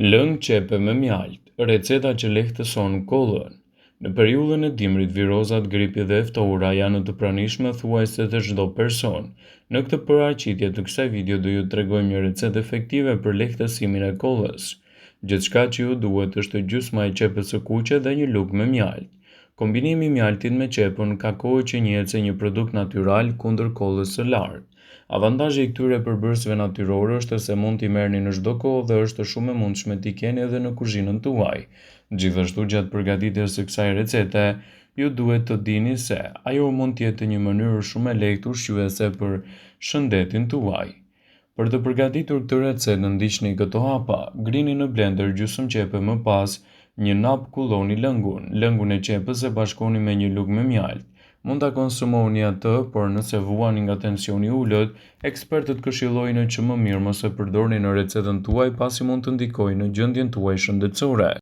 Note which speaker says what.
Speaker 1: Lëng qepe me mjalt, receta që lehtëson kollën. Në periudhën e dimrit, virozat, gripi dhe ftohura janë të pranishme thuajse të çdo person. Në këtë paraqitje të kësaj video do ju tregojmë një recetë efektive për lehtësimin e kollës. Gjithçka që ju duhet është gjysma e qepës së kuqe dhe një lugë me mjalt. Kombinimi i mjaltit me qepën ka kohë që njihet si një produkt natyral kundër kollës së lartë. Avantazhi i këtyre përbërësve natyror është se mund t'i merrni në çdo kohë dhe është shumë e mundshme t'i keni edhe në kuzhinën tuaj. Gjithashtu, gjatë përgatitjes së kësaj recete, ju duhet të dini se ajo mund të jetë një mënyrë shumë e lehtë ushqyese për shëndetin tuaj. Për të përgatitur këtë recetë, ndiqni këto hapa: grini në blender gjysmë qepe, më pas një nap kulloni lëngun e qepës e bashkoni me një lugë me mjalt. Mund ta konsumoni atë, por nëse vuani nga tensioni i ulët, ekspertët këshillojnë që më mirë mos e përdorni në recetën tuaj pasi mund të ndikojë në gjendjen tuaj shëndetësore.